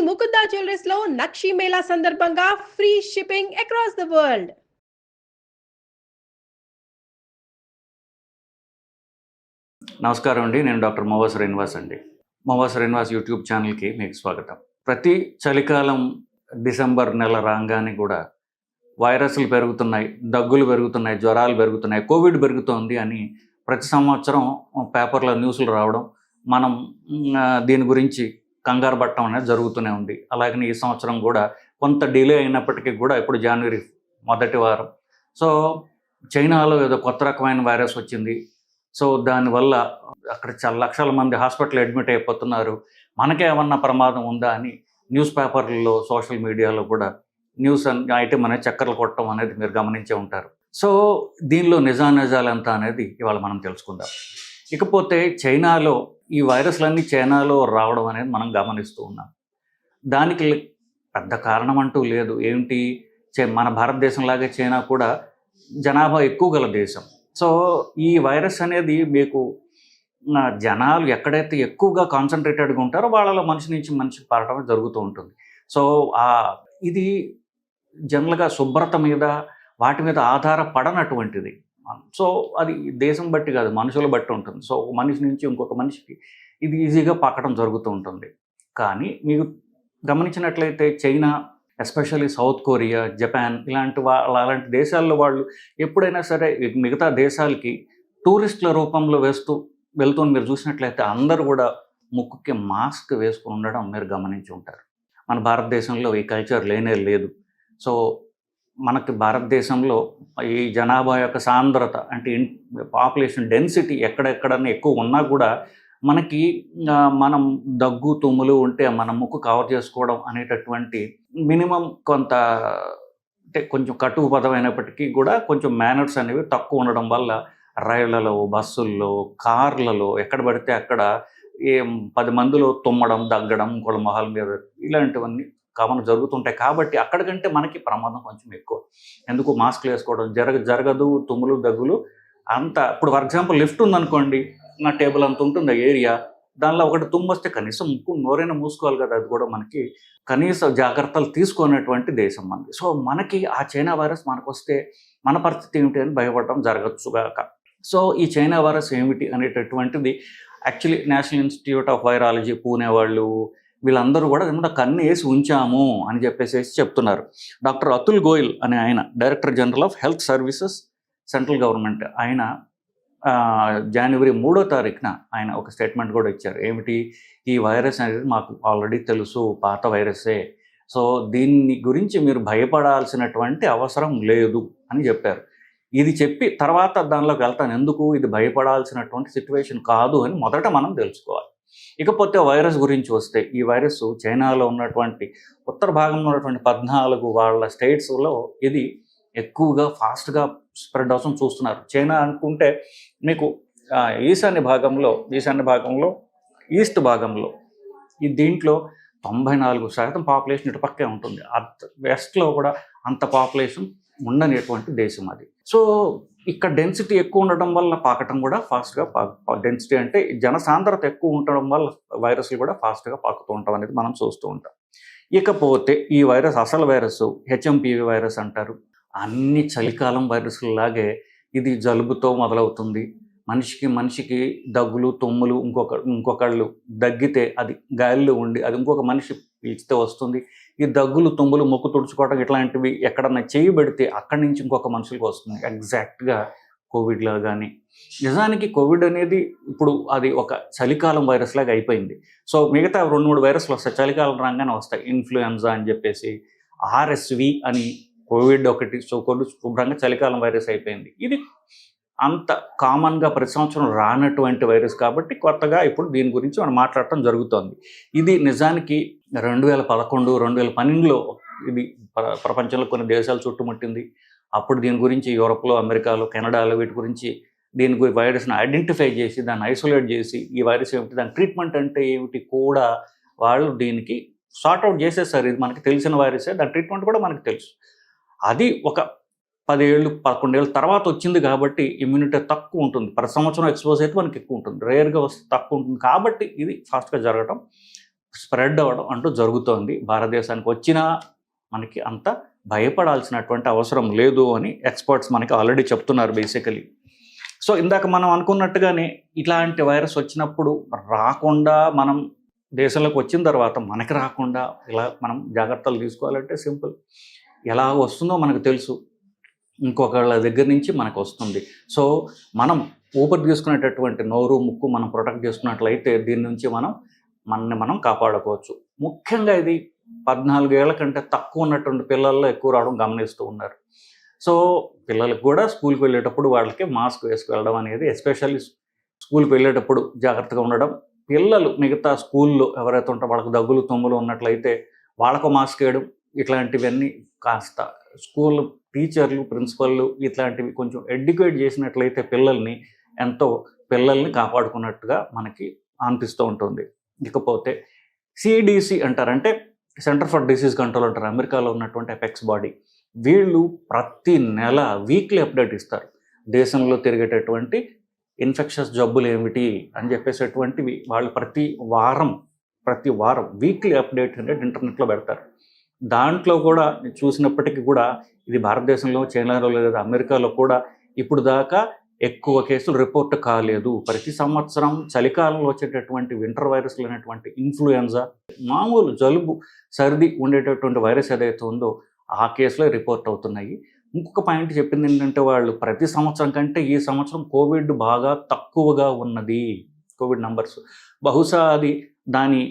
Mukunda jewellers లో నక్షి మేళా సందర్భంగా free shipping across the world. నమస్కారం అండి. నేను డాక్టర్ మోవా శ్రీనివాస్ అండి. మోవా శ్రీనివాస్ యూట్యూబ్ ఛానల్కి మీకు స్వాగతం. ప్రతి చలికాలం డిసెంబర్ నెల రాగానే కూడా వైరస్లు పెరుగుతున్నాయి, దగ్గులు పెరుగుతున్నాయి, జ్వరాలు పెరుగుతున్నాయి, కోవిడ్ పెరుగుతోంది అని ప్రతి సంవత్సరం పేపర్లో న్యూస్లు రావడం, మనం దీని గురించి కంగారు పట్టడం అనేది జరుగుతూనే ఉంది. అలాగని ఈ సంవత్సరం కూడా కొంత డిలే అయినప్పటికీ కూడా ఇప్పుడు జనవరి మొదటి వారం సో చైనాలో ఏదో కొత్త రకమైన వైరస్ వచ్చింది. సో దానివల్ల అక్కడ చాలా లక్షల మంది హాస్పిటల్ అడ్మిట్ అయిపోతున్నారు, మనకేమన్నా ప్రమాదం ఉందా అని న్యూస్ పేపర్లలో సోషల్ మీడియాలో కూడా న్యూస్ ఐటమ్ అనేది చక్కర్లు కొట్టడం అనేది మీరు గమనించే ఉంటారు. సో దీనిలో నిజానిజాలు ఎంత అనేది ఇవాళ మనం తెలుసుకుందాం. ఇకపోతే చైనాలో ఈ వైరస్లన్నీ చైనాలో రావడం అనేది మనం గమనిస్తూ ఉన్నాం. దానికి పెద్ద కారణం అంటూ లేదు. ఏంటి, మన భారతదేశంలాగే చైనా కూడా జనాభా ఎక్కువ గల దేశం. సో ఈ వైరస్ అనేది మీకు జనాలు ఎక్కడైతే ఎక్కువగా కాన్సన్ట్రేటెడ్గా ఉంటారో వాళ్ళలో మనిషి నుంచి మనిషికి పారడం జరుగుతూ ఉంటుంది. సో ఇది జనరల్గా శుభ్రత మీద వాటి మీద ఆధారపడనటువంటిది. సో అది దేశం బట్టి కాదు, మనుషుల బట్టి ఉంటుంది. సో ఒక మనిషి నుంచి ఇంకొక మనిషికి ఇది ఈజీగా పాకడం జరుగుతూ ఉంటుంది. కానీ మీకు గమనించినట్లయితే China, especially south Korea, Japan అలాంటి దేశాల్లో వాళ్ళు ఎప్పుడైనా సరే మిగతా దేశాలకి టూరిస్టుల రూపంలో వెళ్తూ మీరు చూసినట్లయితే అందరూ కూడా ముక్కుకి మాస్క్ వేసుకుని ఉండడం మీరు గమనించి ఉంటారు. మన భారతదేశంలో ఈ కల్చర్ లేనే లేదు. సో మనకి భారతదేశంలో ఈ జనాభా యొక్క సాంద్రత అంటే పాపులేషన్ డెన్సిటీ ఎక్కడెక్కడన్నా ఎక్కువ ఉన్నా కూడా మనకి మనం దగ్గు తుమ్ములు ఉంటే మన ముక్కు కవర్ చేసుకోవడం అనేటటువంటి మినిమం కొంత అంటే కొంచెం కటువు పదమైనప్పటికీ కూడా కొంచెం మేనర్స్ అనేవి తక్కువ ఉండడం వల్ల రైళ్లలో, బస్సుల్లో, కార్లలో ఎక్కడ పడితే అక్కడ 10 మందిలో తుమ్మడం, దగ్గడం, ఇంకోళ్ళ మొహాల మీద ఇలాంటివన్నీ కామన్ జరుగుతుంటాయి. కాబట్టి అక్కడికంటే మనకి ప్రమాదం కొంచెం ఎక్కువ. ఎందుకు మాస్క్లు వేసుకోవడం జరగదు, తుమ్ములు దగ్గులు అంత. ఇప్పుడు ఫర్ ఎగ్జాంపుల్ లిఫ్ట్ ఉందనుకోండి, నా టేబుల్ అంత ఉంటుంది ఆ ఏరియా, దానిలో ఒకటి తుమ్మొస్తే కనీసం ముక్కు నోరైనా మూసుకోవాలి కదా. అది కూడా మనకి కనీస జాగ్రత్తలు తీసుకునేటువంటి దేశం మనది. సో మనకి ఆ చైనా వైరస్ మనకు వస్తే మన పరిస్థితి ఏమిటి అని భయపడడం జరగచ్చుగాక. సో ఈ చైనా వైరస్ ఏమిటి అనేటటువంటిది actually national institute of virology Pune వాళ్ళు వీళ్ళందరూ కూడా ఏమన్నా కన్ను వేసి ఉంచాము అని చెప్పేసి చెప్తున్నారు. డాక్టర్ అతుల్ గోయల్ అనే ఆయన director general of health services central government, ఆయన జనవరి 3వ తారీఖున ఆయన ఒక స్టేట్మెంట్ కూడా ఇచ్చారు. ఏమిటి, ఈ వైరస్ అనేది మాకు ఆల్రెడీ తెలుసు, పాత వైరస్సే, సో దీన్ని గురించి మీరు భయపడాల్సినటువంటి అవసరం లేదు అని చెప్పారు. ఇది చెప్పి తర్వాత దానిలోకి వెళ్తాను, ఎందుకు ఇది భయపడాల్సినటువంటి సిచ్యువేషన్ కాదు అని మొదట మనం తెలుసుకోవాలి. ఇకపోతే వైరస్ గురించి వస్తే, ఈ వైరస్ చైనాలో ఉన్నటువంటి ఉత్తర భాగంలో ఉన్నటువంటి 14 వాళ్ళ స్టేట్స్లో ఇది ఎక్కువగా ఫాస్ట్గా స్ప్రెడ్ అవసం చూస్తున్నారు. చైనా అనుకుంటే మీకు ఈశాన్య భాగంలో ఈస్ట్ భాగంలో దీంట్లో 94% పాపులేషన్ ఇటుపక్కే ఉంటుంది. వెస్ట్లో కూడా అంత పాపులేషన్ ఉండనేటువంటి దేశం అది. సో ఇక్కడ డెన్సిటీ ఎక్కువ ఉండడం వల్ల పాకటం కూడా ఫాస్ట్గా డెన్సిటీ అంటే జనసాంద్రత ఎక్కువ ఉండడం వల్ల వైరస్లు కూడా ఫాస్ట్గా పాకుతూ ఉంటాం అనేది మనం చూస్తూ ఉంటాం. ఇకపోతే ఈ వైరస్, అసలు వైరస్ HMPV వైరస్ అంటారు. అన్ని చలికాలం వైరస్లాగే ఇది జలుబుతో మొదలవుతుంది. మనిషికి దగ్గులు, తుమ్ములు, ఇంకొకళ్ళు దగ్గితే అది గాలిలో ఉండి అది ఇంకొక మనిషి పీల్చితే వస్తుంది. ఈ దగ్గులు, తుమ్ములు, ముక్కు తుడుచుకోవడం ఇట్లాంటివి ఎక్కడన్నా చేయబడితే అక్కడి నుంచి ఇంకొక మనుషులకు వస్తుంది. ఎగ్జాక్ట్గా కోవిడ్లో కానీ. నిజానికి కోవిడ్ అనేది ఇప్పుడు అది ఒక చలికాలం వైరస్ లాగా అయిపోయింది. సో మిగతా 2-3 వైరస్లు వస్తాయి, చలికాలం రాగానే వస్తాయి. ఇన్ఫ్లుయెన్జా అని చెప్పేసి, RSV అని, కోవిడ్ ఒకటి. సో శుభ్రంగా చలికాలం వైరస్ అయిపోయింది. ఇది అంత కామన్గా ప్రతి సంవత్సరం రానటువంటి వైరస్ కాబట్టి కొత్తగా ఇప్పుడు దీని గురించి మనం మాట్లాడటం జరుగుతోంది. ఇది నిజానికి 2011, 2012లో ఇది ప్రపంచంలో కొన్ని దేశాలు చుట్టుముట్టింది. అప్పుడు దీని గురించి యూరోప్లో, అమెరికాలో, కెనడాలో వీటి గురించి వైరస్ని ఐడెంటిఫై చేసి దాన్ని ఐసోలేట్ చేసి ఈ వైరస్ ఏమిటి, దాని ట్రీట్మెంట్ అంటే ఏమిటి కూడా వాళ్ళు దీనికి సార్ట్అవుట్ చేసేసారు. ఇది మనకి తెలిసిన వైరసే, దాని ట్రీట్మెంట్ కూడా మనకు తెలుసు. అది ఒక 10 ఏళ్ళు 11 ఏళ్ళ తర్వాత వచ్చింది కాబట్టి ఇమ్యూనిటీ తక్కువ ఉంటుంది. ప్రతి సంవత్సరం ఎక్స్పోజ్ అయితే మనకి ఎక్కువ ఉంటుంది, రేర్గా వస్తే తక్కువ ఉంటుంది. కాబట్టి ఇది ఫాస్ట్గా జరగడం స్ప్రెడ్ అవ్వడం అంటూ జరుగుతోంది. భారతదేశానికి వచ్చినా మనకి అంత భయపడాల్సినటువంటి అవసరం లేదు అని ఎక్స్పర్ట్స్ మనకి ఆల్రెడీ చెప్తున్నారు బేసికలీ. సో ఇందాక మనం అనుకున్నట్టుగానే ఇలాంటి వైరస్ వచ్చినప్పుడు రాకుండా మనం దేశంలోకి వచ్చిన తర్వాత మనకి రాకుండా ఇలా మనం జాగ్రత్తలు తీసుకోవాలంటే సింపుల్. ఎలా వస్తుందో మనకు తెలుసు, ఇంకొకళ్ళ దగ్గర నుంచి మనకు వస్తుంది. సో మనం ఊపిరి తీసుకునేటటువంటి నోరు, ముక్కు మనం ప్రొటెక్ట్ చేసుకున్నట్లయితే దీని నుంచి మనం కాపాడుకోవచ్చు. ముఖ్యంగా ఇది 14 ఏళ్ల కంటే తక్కువ ఉన్నటువంటి పిల్లల్లో ఎక్కువ రావడం గమనిస్తూ ఉన్నారు. సో పిల్లలకు కూడా స్కూల్కి వెళ్ళేటప్పుడు వాళ్ళకి మాస్క్ వేసుకెళ్ళడం అనేది, ఎస్పెషల్లీ స్కూల్కి వెళ్ళేటప్పుడు జాగ్రత్తగా ఉండడం. పిల్లలు మిగతా స్కూల్లో ఎవరైతే ఉంటారో వాళ్ళకి దగ్గులు తుమ్ములు ఉన్నట్లయితే వాళ్ళకు మాస్క్ వేయడం, ఇట్లాంటివన్నీ కాస్త స్కూల్ టీచర్లు, ప్రిన్సిపల్లు ఇట్లాంటివి కొంచెం ఎడ్యుకేట్ చేసినట్లయితే పిల్లల్ని కాపాడుకున్నట్టుగా మనకి అనిపిస్తూ ఉంటుంది. ఇకపోతే సిడిసి అంటారంటే సెంటర్ ఫర్ డిసీజ్ కంట్రోల్ అంటారు, అమెరికాలో ఉన్నటువంటి ఎపెక్స్ బాడీ. వీళ్ళు ప్రతి నెల వీక్లీ అప్డేట్ ఇస్తారు. దేశంలో తిరిగేటటువంటి ఇన్ఫెక్షన్స్ జబ్బులు ఏమిటి అని చెప్పేసేటువంటివి వాళ్ళు ప్రతి వారం వీక్లీ అప్డేట్ అనేది ఇంటర్నెట్లో పెడతారు. దాంట్లో కూడా చూసినప్పటికీ కూడా ఇది భారతదేశంలో, చైనాలో లేదా అమెరికాలో కూడా ఇప్పుడు దాకా ఎక్కువ కేసులు రిపోర్ట్ కాలేదు. ప్రతి సంవత్సరం చలికాలంలో వచ్చేటటువంటి వింటర్ వైరస్లు అనేటువంటి ఇన్ఫ్లుయెన్జా, మామూలు జలుబు సర్ది ఉండేటటువంటి వైరస్ ఏదైతే ఉందో ఆ కేసులో రిపోర్ట్ అవుతున్నాయి. ఇంకొక పాయింట్ చెప్పింది ఏంటంటే వాళ్ళు ప్రతి సంవత్సరం కంటే ఈ సంవత్సరం కోవిడ్ బాగా తక్కువగా ఉన్నది, కోవిడ్ నంబర్స్. బహుశా అది దాని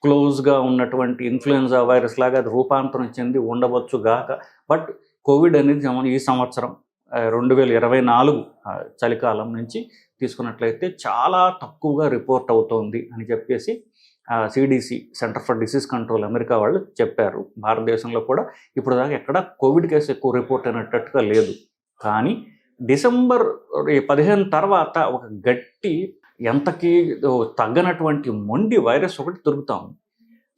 క్లోజ్గా ఉన్నటువంటి ఇన్ఫ్లుయెన్జా వైరస్ లాగా అది రూపాంతరం చెంది ఉండవచ్చు గాక. బట్ కోవిడ్ అనేది ఈ సంవత్సరం 2024 చలికాలం నుంచి తీసుకున్నట్లయితే చాలా తక్కువగా రిపోర్ట్ అవుతోంది అని చెప్పేసి CDC, centre for disease control, America వాళ్ళు చెప్పారు. భారతదేశంలో కూడా ఇప్పుడు దాకా ఎక్కడ కోవిడ్ కేసు ఎక్కువ రిపోర్ట్ అయినట్టుగా లేదు. కానీ డిసెంబర్ 15 తర్వాత ఒక గట్టి, ఎంతకీ తగ్గనటువంటి మొండి వైరస్ ఒకటి దొరుకుతాం.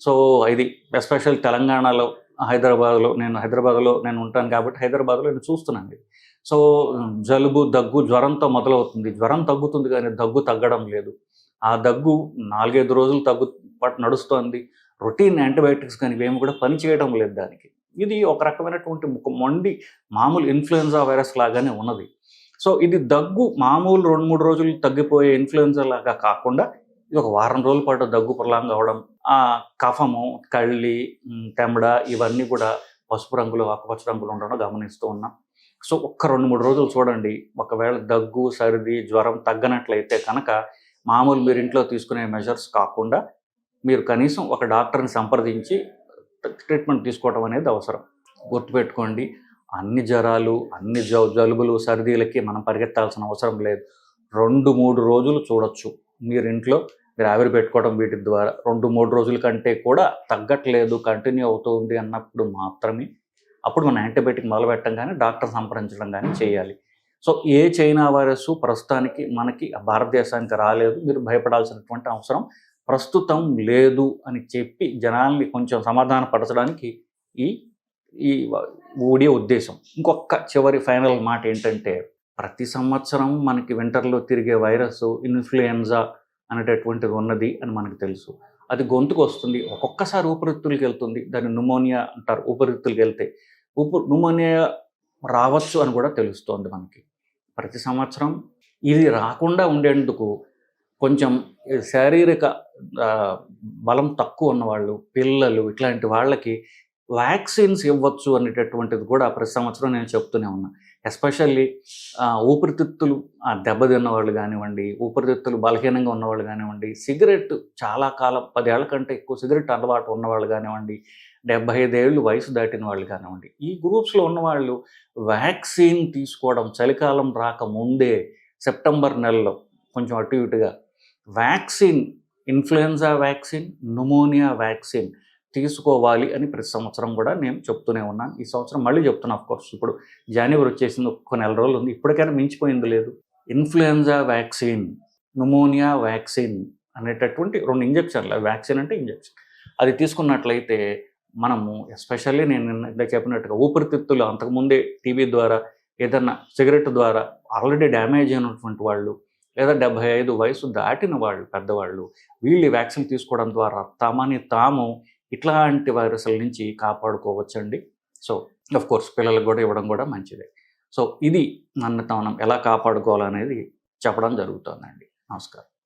సో ఇది ఎస్పెషల్ తెలంగాణలో, హైదరాబాద్లో నేను ఉంటాను కాబట్టి హైదరాబాద్లో నేను చూస్తున్నాను. సో జలుబు, దగ్గు, జ్వరంతో మొదలవుతుంది. జ్వరం తగ్గుతుంది కానీ దగ్గు తగ్గడం లేదు. ఆ దగ్గు 4-5 రోజులు పాటు నడుస్తోంది. రొటీన్ యాంటీబయాటిక్స్ కానీ ఇవేమి కూడా పని చేయడం లేదు దానికి. ఇది ఒక రకమైనటువంటి మొండి మామూలు ఇన్ఫ్లుయెన్జా వైరస్ లాగానే ఉన్నది. సో ఇది దగ్గు మామూలు 2-3 రోజులు తగ్గిపోయే ఇన్ఫ్లుయెన్జా లాగా కాకుండా ఇది ఒక వారం రోజుల పాటు దగ్గు ప్రలాంగ్ అవ్వడం, ఆ కఫము, కళ్ళి, తెమ్మడ ఇవన్నీ కూడా పసుపు రంగులో, ఆకుపచ్చ రంగులో ఉండడం గమనిస్తూ ఉన్నాం. సో ఒక్క 2-3 రోజులు చూడండి. ఒకవేళ దగ్గు, సర్ది, జ్వరం తగ్గనట్లయితే కనుక మామూలు మీరు ఇంట్లో తీసుకునే మెజర్స్ కాకుండా మీరు కనీసం ఒక డాక్టర్ని సంప్రదించి ట్రీట్మెంట్ తీసుకోవడం అనేది అవసరం. గుర్తుపెట్టుకోండి, అన్ని జ్వరాలు, అన్ని జలుబులు, సర్దీలకి మనం పరిగెత్తాల్సిన అవసరం లేదు. 2-3 రోజులు చూడొచ్చు మీరు ఇంట్లో, మీరు ఆవిరి పెట్టుకోవడం వీటి ద్వారా. 2-3 రోజుల కంటే కూడా తగ్గట్లేదు, కంటిన్యూ అవుతుంది అన్నప్పుడు మాత్రమే అప్పుడు మనం యాంటీబయాటిక్ మొదలుపెట్టడం కానీ డాక్టర్ సంప్రదించడం కానీ చేయాలి. సో ఏ చైనా వైరస్ ప్రస్తుతానికి మనకి భారతదేశానికి రాలేదు, మీరు భయపడాల్సినటువంటి అవసరం ప్రస్తుతం లేదు అని చెప్పి జనాల్ని కొంచెం సమాధానపరచడానికి ఈ వీడియో ఉద్దేశం. ఇంకొక చివరి ఫైనల్ మాట ఏంటంటే, ప్రతి సంవత్సరం మనకి వింటర్లో తిరిగే వైరస్ ఇన్ఫ్లుయెన్జా అనేటటువంటిది ఉన్నది అని మనకు తెలుసు. అది గొంతుకు వస్తుంది, ఒక్కొక్కసారి ఊపిరితిత్తులకి వెళ్తుంది, దాన్ని న్యూమోనియా అంటారు. ఊపిరితిత్తులకి వెళ్తే న్యూమోనియా రావచ్చు అని కూడా తెలుస్తోంది మనకి. ప్రతి సంవత్సరం ఇది రాకుండా ఉండేందుకు కొంచెం శారీరక బలం తక్కువ ఉన్నవాళ్ళు, పిల్లలు, ఇట్లాంటి వాళ్ళకి వ్యాక్సిన్స్ ఇవ్వచ్చు అనేటటువంటిది కూడా ప్రతి సంవత్సరం నేను చెప్తూనే ఉన్నా. ఎస్పెషల్లీ ఊపిరితిత్తులు దెబ్బతిన్న వాళ్ళు కానివ్వండి, ఊపిరితిత్తులు బలహీనంగా ఉన్నవాళ్ళు కానివ్వండి, సిగరెట్ చాలా కాలం 10 ఏళ్ల కంటే ఎక్కువ సిగరెట్ అలవాటు ఉన్నవాళ్ళు కానివ్వండి, 75 ఏళ్ళు వయసు దాటిన వాళ్ళు కానివ్వండి, ఈ గ్రూప్స్లో ఉన్నవాళ్ళు వ్యాక్సిన్ తీసుకోవడం చలికాలం రాకముందే సెప్టెంబర్ నెలలో కొంచెం అటు ఇటుగా vaccine, influenza vaccine, pneumonia vaccine తీసుకోవాలి అని ప్రతి సంవత్సరం కూడా నేను చెప్తూనే ఉన్నాను. ఈ సంవత్సరం మళ్ళీ చెప్తున్నా. ఆఫ్కోర్స్ ఇప్పుడు జనవరి వచ్చేసింది, ఒక్క నెల రోజులు ఉంది, ఇప్పటికైనా మించిపోయింది లేదు. ఇన్ఫ్లుయెన్జా వ్యాక్సిన్, న్యూమోనియా వ్యాక్సిన్ అనేటటువంటి 2 ఇంజెక్షన్లు, వ్యాక్సిన్ అంటే ఇంజెక్షన్, అది తీసుకున్నట్లయితే మనము ఎస్పెషల్లీ నేను చెప్పినట్టుగా ఊపిరితిత్తులు అంతకుముందే టీబీ ద్వారా, ఏదన్నా సిగరెట్ ద్వారా ఆల్రెడీ డ్యామేజ్ అయినటువంటి వాళ్ళు, లేదా 75 వయసు దాటిన వాళ్ళు పెద్దవాళ్ళు వీళ్ళు ఈ వ్యాక్సిన్ తీసుకోవడం ద్వారా తమని తాము ఇట్లాంటి వైరస్ల నుంచి కాపాడుకోవచ్చండి. సో కోర్స్ పిల్లలకు కూడా ఇవ్వడం కూడా మంచిదే. సో ఇది నన్ను మనం ఎలా కాపాడుకోవాలనేది చెప్పడం జరుగుతుందండి. నమస్కారం.